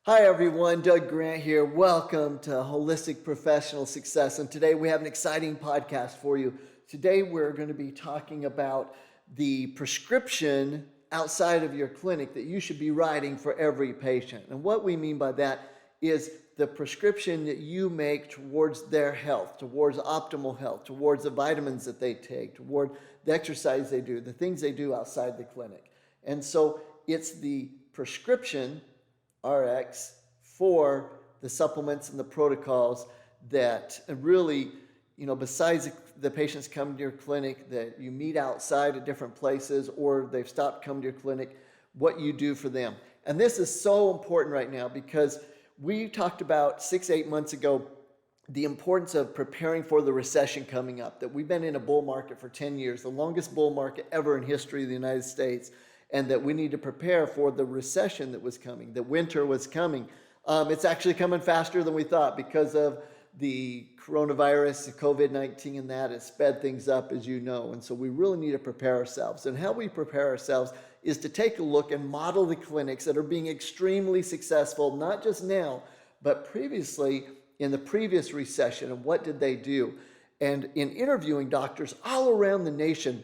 Hi everyone, Doug Grant here. Welcome to Holistic Professional Success. And today we have an exciting podcast for you. Today we're going to be talking about the prescription outside of your clinic that you should be writing for every patient. And what we mean by that is the prescription that you make towards their health, towards optimal health, towards the vitamins that they take, toward the exercise they do, the things they do outside the clinic. And so it's the prescription RX for the supplements and the protocols that really, besides the patients come to your clinic, that you meet outside at different places or they've stopped coming to your clinic, what you do for them. And this is so important right now because we talked about 6-8 months ago the importance of preparing for the recession coming up, that we've been in a bull market for 10 years, the longest bull market ever in history of the United States, and that we need to prepare for the recession that was coming, that winter was coming. It's actually coming faster than we thought because of the coronavirus, the COVID-19, and that has sped things up, as you know. And so we really need to prepare ourselves. And how we prepare ourselves is to take a look and model the clinics that are being extremely successful, not just now, but previously in the previous recession. And what did they do? And in interviewing doctors all around the nation,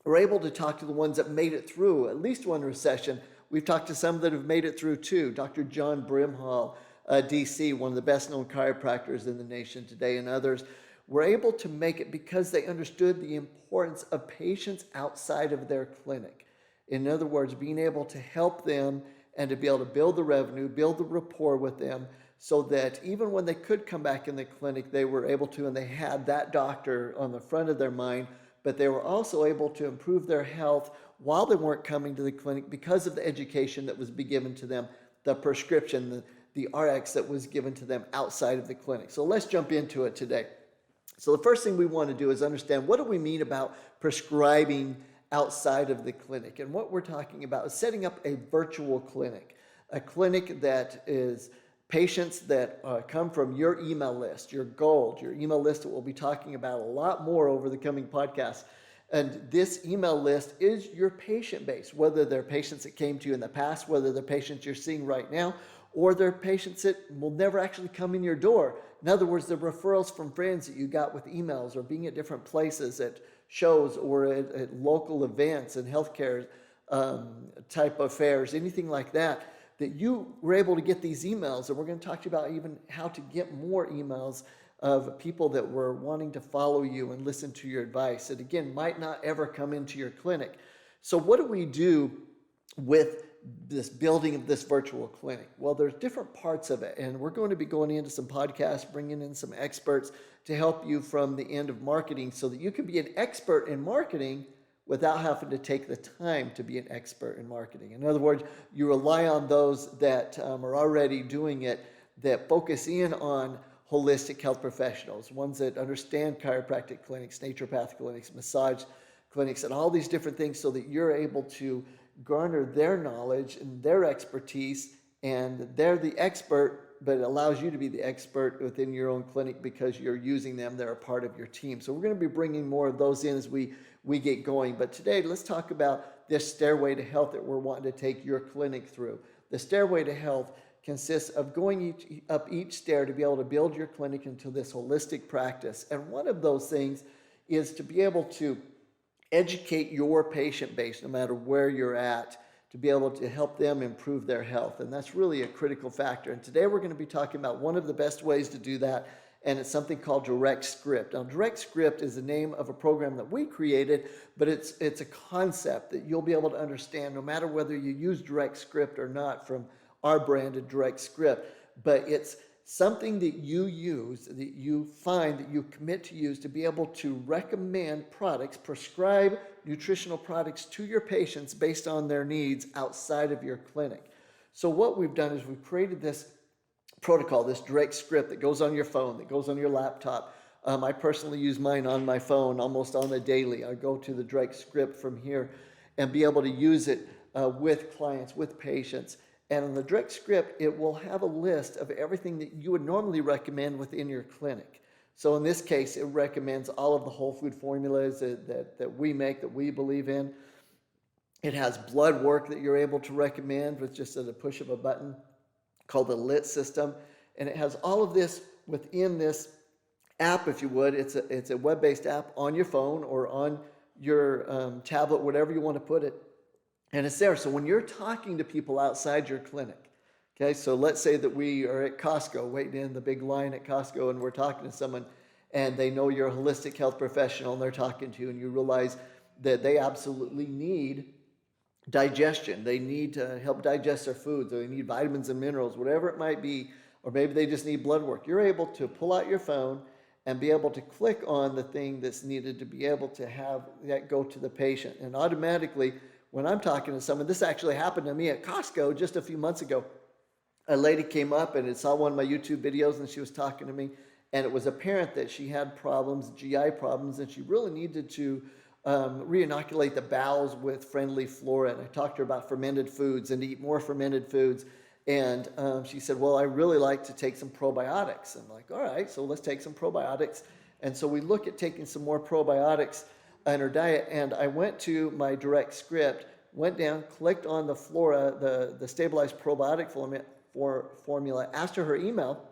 we're able to talk to the ones that made it through at least one recession. We've talked to some that have made it through two. Dr. John Brimhall, DC, one of the best known chiropractors in the nation today, and others were able to make it because they understood the importance of patients outside of their clinic. In other words, being able to help them and to be able to build the revenue, build the rapport with them, so that even when they could come back in the clinic, they were able to, and they had that doctor on the front of their mind, but they were also able to improve their health while they weren't coming to the clinic because of the education that was being given to them, the prescription, the RX that was given to them outside of the clinic. So let's jump into it today. So the first thing we want to do is understand, what do we mean about prescribing outside of the clinic? And what we're talking about is setting up a virtual clinic, a clinic that is patients that come from your email list, your gold, your email list that we'll be talking about a lot more over the coming podcasts. And this email list is your patient base, whether they're patients that came to you in the past, whether they're patients you're seeing right now, or they're patients that will never actually come in your door. In other words, the referrals from friends that you got with emails or being at different places, at shows or at local events and healthcare type of fairs, anything like that, that you were able to get these emails. And we're going to talk to you about even how to get more emails of people that were wanting to follow you and listen to your advice that, again, might not ever come into your clinic. So what do we do with this building of this virtual clinic? Well, there's different parts of it, and we're going to be going into some podcasts, bringing in some experts to help you from the end of marketing so that you can be an expert in marketing without having to take the time to be an expert in marketing. In other words, you rely on those that are already doing it, that focus in on holistic health professionals, ones that understand chiropractic clinics, naturopath clinics, massage clinics, and all these different things, so that you're able to garner their knowledge and their expertise, and they're the expert, but it allows you to be the expert within your own clinic because you're using them. They're a part of your team. So we're going to be bringing more of those in as we get going. But today, let's talk about this stairway to health that we're wanting to take your clinic through. The stairway to health consists of going up each stair to be able to build your clinic into this holistic practice. And one of those things is to be able to educate your patient base, no matter where you're at, to be able to help them improve their health. And that's really a critical factor. And today we're going to be talking about one of the best ways to do that, and it's something called Direct Script. Now, Direct Script is the name of a program that we created, but it's a concept that you'll be able to understand no matter whether you use Direct Script or not from our branded Direct Script. But it's something that you use, that you find, that you commit to use to be able to recommend products, prescribe nutritional products to your patients based on their needs outside of your clinic. So what we've done is we've created this protocol, this Direct Script that goes on your phone, that goes on your laptop. I personally use mine on my phone almost on the daily. I go to the Direct Script from here and be able to use it with clients, with patients. And in the Direct Script, it will have a list of everything that you would normally recommend within your clinic. So in this case, it recommends all of the whole food formulas that we make, that we believe in. It has blood work that you're able to recommend with just at a push of a button, called the LIT system. And it has all of this within this app, if you would. It's a web-based app on your phone or on your tablet, whatever you want to put it. And it's there. So when you're talking to people outside your clinic, okay, so let's say that we are at Costco, waiting in the big line at Costco, and we're talking to someone, and they know you're a holistic health professional, and they're talking to you, and you realize that they absolutely need digestion. They need to help digest their foods, or they need vitamins and minerals, whatever it might be, or maybe they just need blood work. You're able to pull out your phone and be able to click on the thing that's needed to be able to have that go to the patient. And automatically, when I'm talking to someone, this actually happened to me at Costco just a few months ago. A lady came up and saw one of my YouTube videos, and she was talking to me, and it was apparent that she had problems, GI problems, and she really needed to re-inoculate the bowels with friendly flora. And I talked to her about fermented foods and to eat more fermented foods. And she said, well, I really like to take some probiotics. I'm like, all right, so let's take some probiotics. And so we look at taking some more probiotics in her diet. And I went to my direct script, went down, clicked on the flora, the stabilized probiotic formula, asked her email,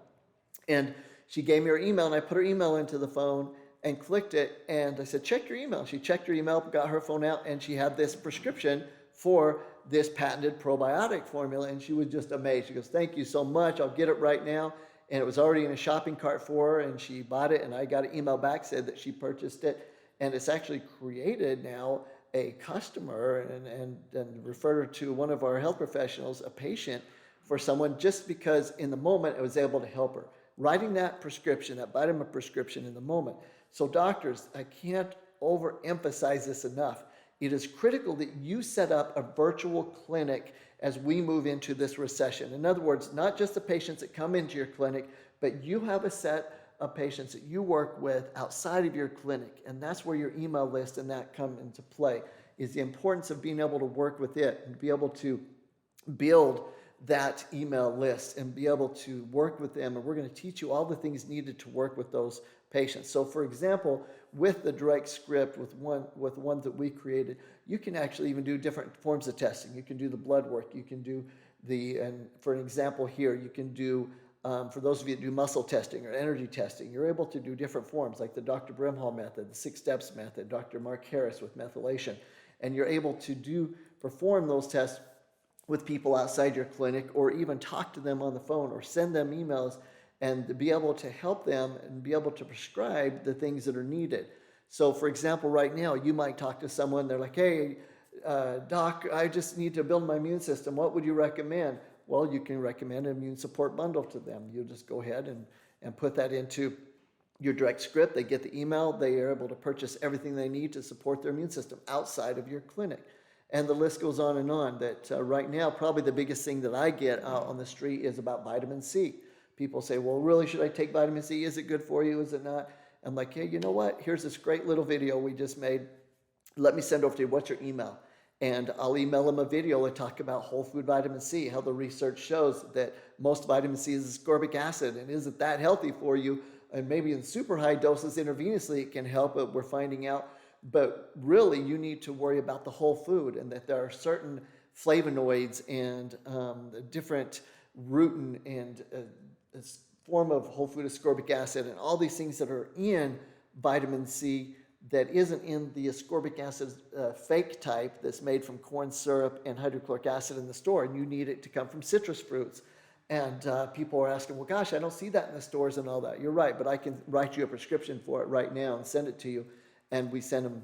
and she gave me her email, and I put her email into the phone and clicked it, and I said, check your email. She checked her email, got her phone out, and she had this prescription for this patented probiotic formula, and she was just amazed. She goes, thank you so much, I'll get it right now. And it was already in a shopping cart for her, and she bought it, and I got an email back, said that she purchased it, and it's actually created now a customer and referred her to one of our health professionals, a patient, for someone, just because in the moment it was able to help her. Writing that prescription, that vitamin prescription in the moment. So doctors, I can't overemphasize this enough. It is critical that you set up a virtual clinic as we move into this recession. In other words, not just the patients that come into your clinic, but you have a set of patients that you work with outside of your clinic. And that's where your email list and that come into play, is the importance of being able to work with it and be able to build that email list and be able to work with them. And we're going to teach you all the things needed to work with those patients. So for example, with the direct script, with one that we created, you can actually even do different forms of testing. You can do the blood work. You can do and for an example here, you can do, for those of you that do muscle testing or energy testing, you're able to do different forms like the Dr. Brimhall method, the 6 steps method, Dr. Mark Harris with methylation. And you're able to perform those tests with people outside your clinic, or even talk to them on the phone or send them emails, and to be able to help them and be able to prescribe the things that are needed. So for example, right now, you might talk to someone, they're like, hey, doc, I just need to build my immune system. What would you recommend? Well, you can recommend an immune support bundle to them. You'll just go ahead and put that into your direct script. They get the email. They are able to purchase everything they need to support their immune system outside of your clinic. And the list goes on and on. That right now, probably the biggest thing that I get out on the street is about vitamin C. People say, well, really, should I take vitamin C? Is it good for you? Is it not? I'm like, hey, you know what? Here's this great little video we just made. Let me send over to you. What's your email? And I'll email them a video and talk about whole food vitamin C, how the research shows that most vitamin C is ascorbic acid and isn't that healthy for you. And maybe in super high doses intravenously, it can help, but we're finding out. But really, you need to worry about the whole food, and that there are certain flavonoids and different rutin and form of whole food ascorbic acid and all these things that are in vitamin C that isn't in the ascorbic acid fake type that's made from corn syrup and hydrochloric acid in the store, and you need it to come from citrus fruits. And people are asking, well, gosh, I don't see that in the stores and all that. You're right, but I can write you a prescription for it right now and send it to you. And we send them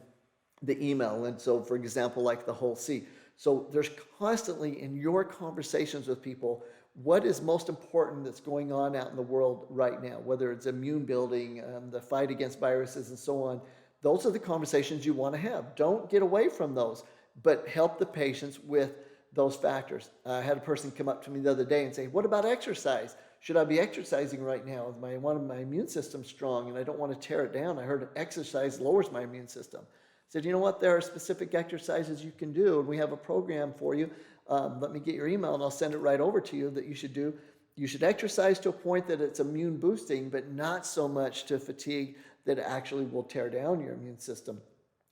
the email. And so, for example, like the whole C. So there's constantly in your conversations with people, what is most important that's going on out in the world right now, whether it's immune building, the fight against viruses and so on. Those are the conversations you want to have. Don't get away from those, but help the patients with those factors. I had a person come up to me the other day and say, what about exercise? Should I be exercising right now? I want my immune system strong and I don't want to tear it down. I heard exercise lowers my immune system. I said, you know what? There are specific exercises you can do, and we have a program for you. Let me get your email and I'll send it right over to you that you should do. You should exercise to a point that it's immune boosting, but not so much to fatigue that it actually will tear down your immune system,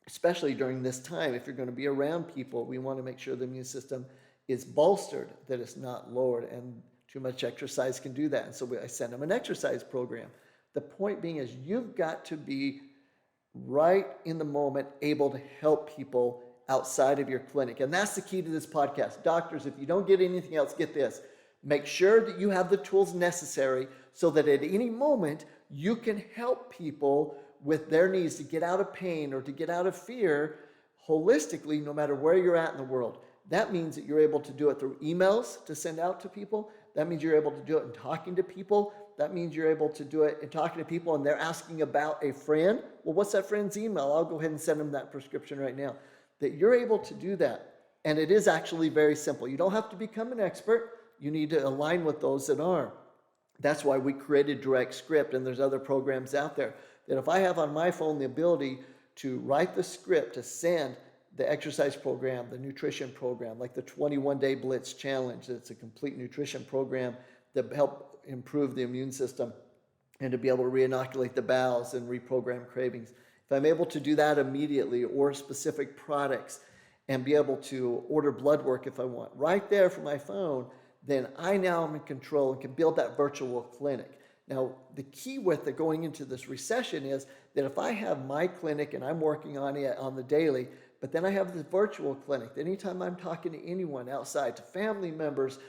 especially during this time. If you're going to be around people, we want to make sure the immune system is bolstered, that it's not lowered. And Too much exercise can do that. And so I send them an exercise program. The point being is you've got to be right in the moment, able to help people outside of your clinic. And that's the key to this podcast. Doctors, if you don't get anything else, get this. Make sure that you have the tools necessary so that at any moment you can help people with their needs to get out of pain or to get out of fear holistically, no matter where you're at in the world. That means that you're able to do it through emails to send out to people. That means you're able to do it in talking to people. That means you're able to do it in talking to people and they're asking about a friend. Well, what's that friend's email? I'll go ahead and send them that prescription right now. That you're able to do that. And it is actually very simple. You don't have to become an expert. You need to align with those that are. That's why we created Direct Script, and there's other programs out there that if I have on my phone the ability to write the script to send the exercise program, the nutrition program, like the 21-day Blitz Challenge, that's a complete nutrition program that help improve the immune system and to be able to re-inoculate the bowels and reprogram cravings. If I'm able to do that immediately, or specific products, and be able to order blood work if I want, right there from my phone, then I now am in control and can build that virtual clinic. Now, the key with the going into this recession is that if I have my clinic and I'm working on it on the daily, but then I have the virtual clinic, anytime I'm talking to anyone outside, to family members,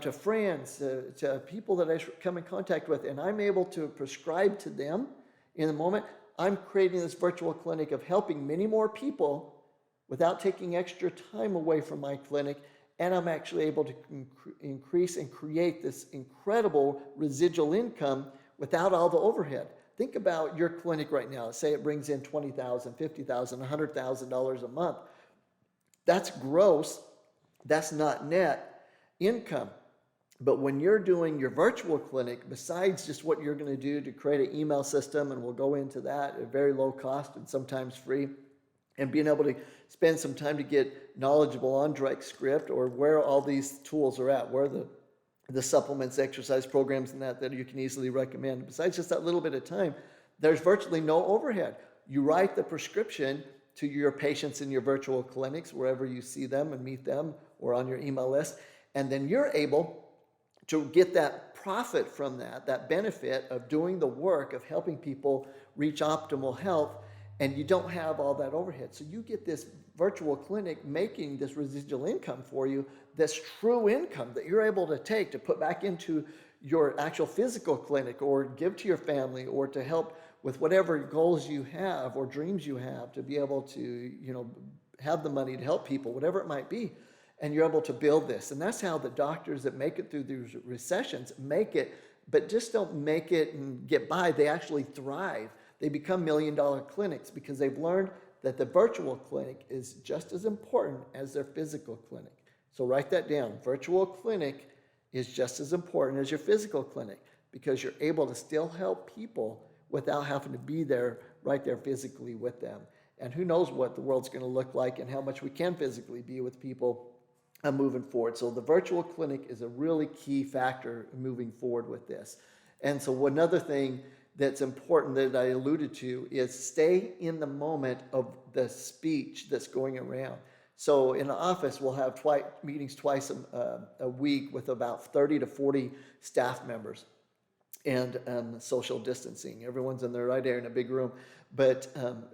to friends, to people that I come in contact with, and I'm able to prescribe to them in the moment, I'm creating this virtual clinic of helping many more people without taking extra time away from my clinic, and I'm actually able to increase and create this incredible residual income without all the overhead. Think about your clinic right now. Say it brings in $20,000, $50,000, $100,000 a month. That's gross. That's not net income. But when you're doing your virtual clinic, besides just what you're going to do to create an email system, and we'll go into that at very low cost and sometimes free, and being able to spend some time to get knowledgeable on Direct Script or where all these tools are at, where the supplements, exercise programs, and that you can easily recommend. Besides just that little bit of time, there's virtually no overhead. You write the prescription to your patients in your virtual clinics, wherever you see them and meet them, or on your email list, and then you're able to get that profit from that benefit of doing the work of helping people reach optimal health, and you don't have all that overhead. So you get this virtual clinic making this residual income for you, this true income that you're able to take to put back into your actual physical clinic, or give to your family, or to help with whatever goals you have or dreams you have, to be able to, have the money to help people, whatever it might be. And you're able to build this. And that's how the doctors that make it through these recessions make it, but just don't make it and get by. They actually thrive. They become million-dollar clinics because they've learned that the virtual clinic is just as important as their physical clinic. So write that down. Virtual clinic is just as important as your physical clinic, because you're able to still help people without having to be there, right there physically with them. And who knows what the world's going to look like and how much we can physically be with people moving forward. So the virtual clinic is a really key factor moving forward with this. And so another thing that's important that I alluded to is stay in the moment of the speech that's going around. So in the office, we'll have meetings twice a week with about 30 to 40 staff members, and social distancing. Everyone's in there right there in a big room. But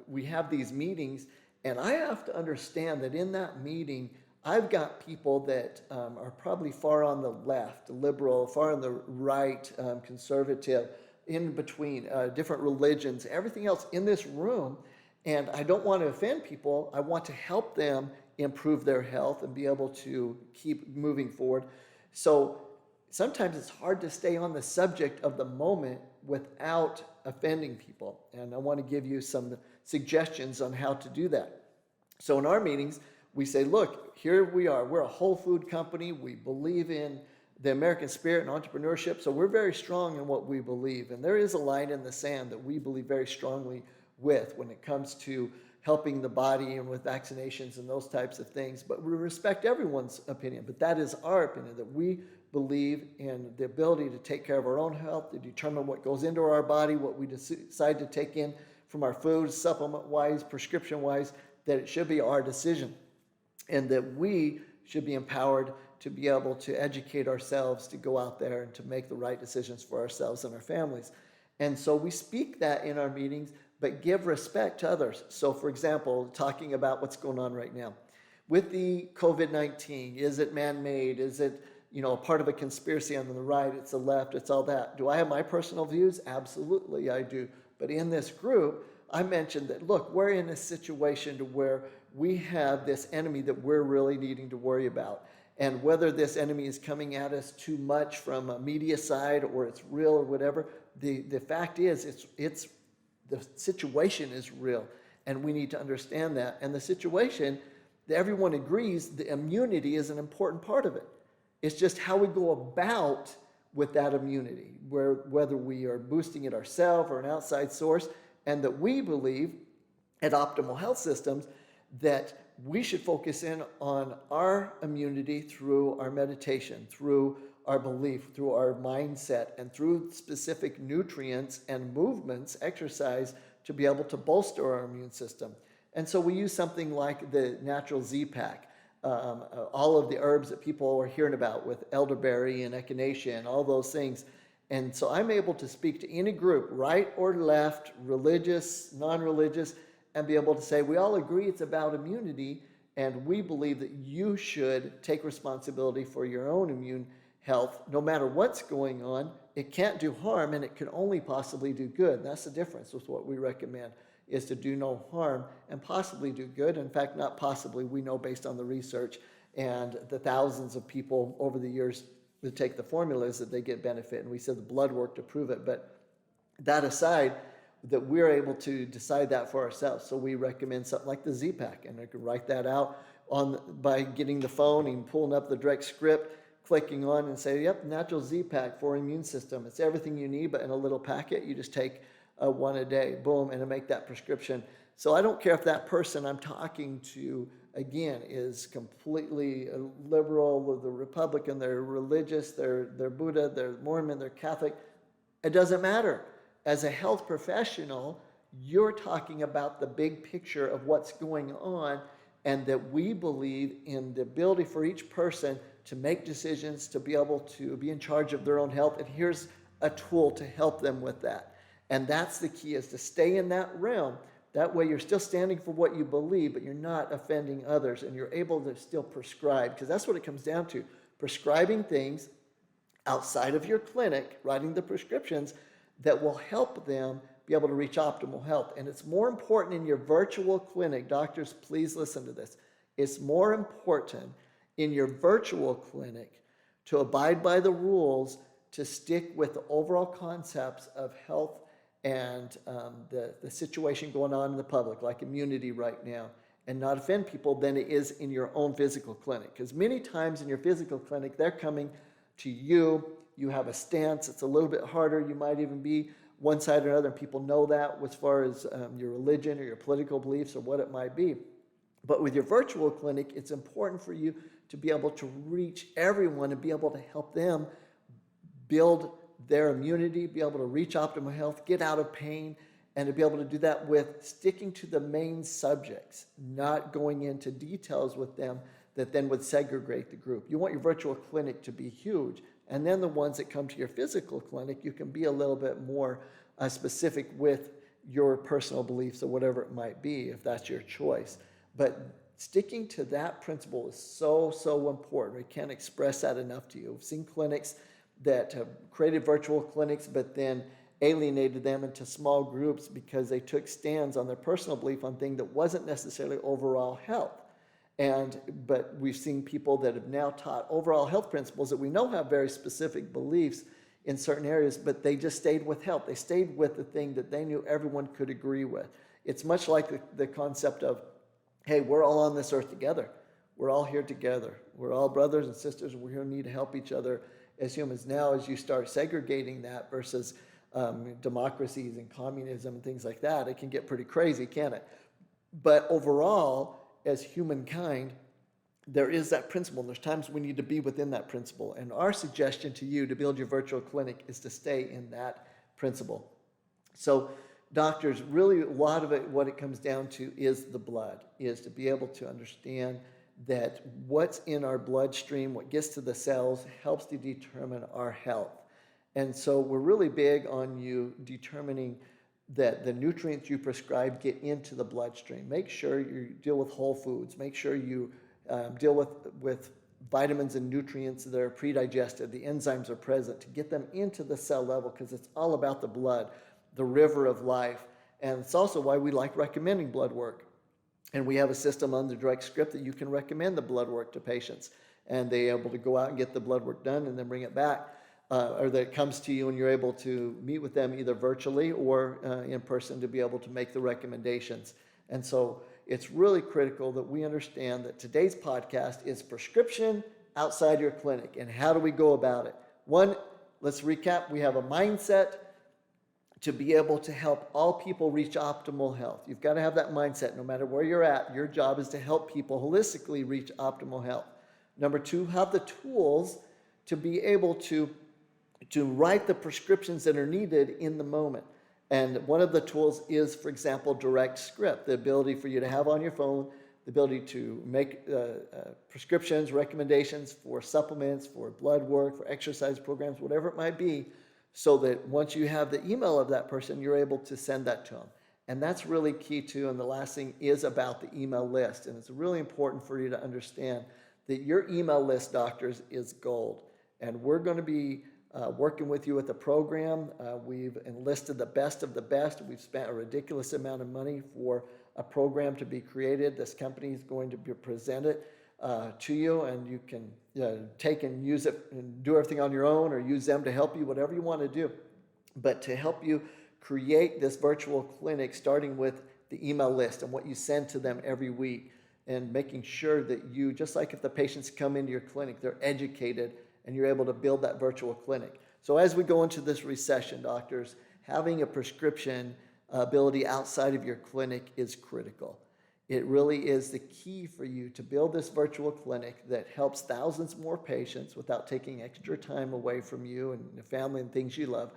we have these meetings, and I have to understand that in that meeting, I've got people that are probably far on the left, liberal, far on the right, conservative, in between, different religions, everything else in this room. And I don't want to offend people. I want to help them improve their health and be able to keep moving forward. So sometimes it's hard to stay on the subject of the moment without offending people. And I want to give you some suggestions on how to do that. So in our meetings, we say, look, here we are. We're a whole food company. We believe in the American spirit and entrepreneurship. So we're very strong in what we believe. And there is a line in the sand that we believe very strongly with when it comes to helping the body and with vaccinations and those types of things. But we respect everyone's opinion. But that is our opinion, that we believe in the ability to take care of our own health, to determine what goes into our body, what we decide to take in from our food, supplement-wise, prescription-wise, that it should be our decision. And that we should be empowered to be able to educate ourselves, to go out there and to make the right decisions for ourselves and our families. And so we speak that in our meetings, but give respect to others. So for example, talking about what's going on right now. With the COVID-19, is it man-made? Is it, a part of a conspiracy on the right? It's the left, it's all that. Do I have my personal views? Absolutely, I do. But in this group, I mentioned that, look, we're in a situation to where we have this enemy that we're really needing to worry about. And whether this enemy is coming at us too much from a media side or it's real or whatever, the fact is it's the situation is real, and we need to understand that. And the situation, everyone agrees, the immunity is an important part of it. It's just how we go about with that immunity, whether we are boosting it ourselves or an outside source, and that we believe at Optimal Health Systems that we should focus in on our immunity through our meditation, through our belief, through our mindset, and through specific nutrients and movements, exercise, to be able to bolster our immune system. And so we use something like the natural ZPak, all of the herbs that people are hearing about with elderberry and echinacea and all those things. And so I'm able to speak to any group, right or left, religious, non-religious, and be able to say, we all agree it's about immunity, and we believe that you should take responsibility for your own immune health. No matter what's going on, it can't do harm, and it can only possibly do good. And that's the difference with what we recommend, is to do no harm and possibly do good. In fact, not possibly, we know based on the research and the thousands of people over the years that take the formulas that they get benefit, and we said the blood work to prove it. But that aside, that we're able to decide that for ourselves. So we recommend something like the ZPak, and I can write that out by getting the phone and pulling up the direct script, clicking on and say, yep, natural ZPak for immune system. It's everything you need, but in a little packet. You just take one a day, boom, and make that prescription. So I don't care if that person I'm talking to, again, is completely liberal, they're Republican, they're religious, they're Buddha, they're Mormon, they're Catholic. It doesn't matter. As a health professional, you're talking about the big picture of what's going on, and that we believe in the ability for each person to make decisions, to be able to be in charge of their own health. And here's a tool to help them with that. And that's the key, is to stay in that realm. That way you're still standing for what you believe, but you're not offending others, and you're able to still prescribe, because that's what it comes down to. Prescribing things outside of your clinic, writing the prescriptions that will help them be able to reach optimal health. And it's more important in your virtual clinic. Doctors, please listen to this. It's more important in your virtual clinic to abide by the rules, to stick with the overall concepts of health and the situation going on in the public, like immunity right now, and not offend people, than it is in your own physical clinic. Because many times in your physical clinic, they're coming to you. You have a stance. It's a little bit harder. You might even be one side or another, and people know that as far as your religion or your political beliefs or what it might be. But with your virtual clinic, it's important for you to be able to reach everyone and be able to help them build their immunity, be able to reach optimal health, get out of pain, and to be able to do that with sticking to the main subjects, not going into details with them that then would segregate the group. You want your virtual clinic to be huge, and then the ones that come to your physical clinic, you can be a little bit more specific with your personal beliefs or whatever it might be, if that's your choice. But sticking to that principle is so, so important. We can't express that enough to you. We've seen clinics that have created virtual clinics, but then alienated them into small groups because they took stands on their personal belief on things that wasn't necessarily overall health. But we've seen people that have now taught overall health principles that we know have very specific beliefs in certain areas, but they just stayed with health. They stayed with the thing that they knew everyone could agree with. It's much like the concept of, hey, we're all on this earth together. We're all here together. We're all brothers and sisters, and we're here to need to help each other as humans. Now, as you start segregating that versus democracies and communism and things like that, it can get pretty crazy, can't it? But overall, as humankind, there is that principle. And there's times we need to be within that principle. And our suggestion to you to build your virtual clinic is to stay in that principle. So doctors, really a lot of it, what it comes down to is the blood, is to be able to understand that what's in our bloodstream, what gets to the cells, helps to determine our health. And so we're really big on you determining that the nutrients you prescribe get into the bloodstream. Make sure you deal with whole foods. Make sure you deal with vitamins and nutrients that are pre-digested. The enzymes are present to get them into the cell level, because it's all about the blood, the river of life. And it's also why we like recommending blood work. And we have a system on the direct script that you can recommend the blood work to patients, and they're able to go out and get the blood work done and then bring it back. Or that it comes to you and you're able to meet with them either virtually or in person to be able to make the recommendations. And so it's really critical that we understand that today's podcast is prescription outside your clinic. And how do we go about it? One, let's recap. We have a mindset to be able to help all people reach optimal health. You've got to have that mindset no matter where you're at. Your job is to help people holistically reach optimal health. Number two, have the tools to be able to write the prescriptions that are needed in the moment. And one of the tools is, for example, direct script, the ability for you to have on your phone, the ability to make prescriptions, recommendations for supplements, for blood work, for exercise programs, whatever it might be, so that once you have the email of that person, you're able to send that to them. And that's really key too. And the last thing is about the email list. And it's really important for you to understand that your email list, doctors, is gold. And we're going to be working with you with the program. We've enlisted the best of the best. We've spent a ridiculous amount of money for a program to be created. This company is going to be presented to you, and you can take and use it and do everything on your own, or use them to help you, whatever you want to do. But to help you create this virtual clinic, starting with the email list and what you send to them every week, and making sure that you, just like if the patients come into your clinic, they're educated and you're able to build that virtual clinic. So as we go into this recession, doctors, having a prescription ability outside of your clinic is critical. It really is the key for you to build this virtual clinic that helps thousands more patients without taking extra time away from you and your family and things you love,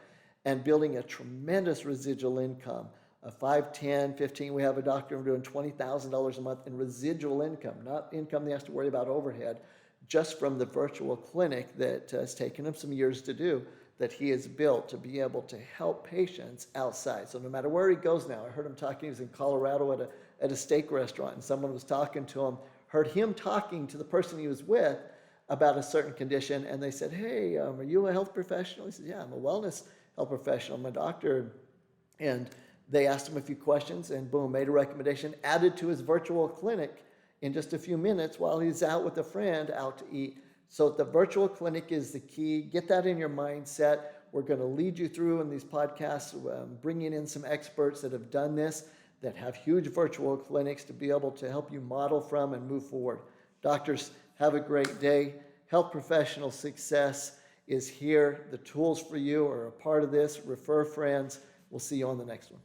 and building a tremendous residual income of 5, 10, 15. We have a doctor doing $20,000 a month in residual income, not income they has to worry about overhead, just from the virtual clinic that has taken him some years to do, that he has built to be able to help patients outside. So no matter where he goes now, I heard him talking, he was in Colorado at a steak restaurant, and someone was talking to him, heard him talking to the person he was with about a certain condition, and they said, hey, are you a health professional? He said, yeah, I'm a wellness health professional, I'm a doctor. And they asked him a few questions, and boom, made a recommendation, added to his virtual clinic in just a few minutes while he's out with a friend out to eat. So the virtual clinic is the key. Get that in your mindset. We're going to lead you through in these podcasts, bringing in some experts that have done this, that have huge virtual clinics to be able to help you model from and move forward. Doctors, have a great day. Health professional success is here. The tools for you are a part of this. Refer friends. We'll see you on the next one.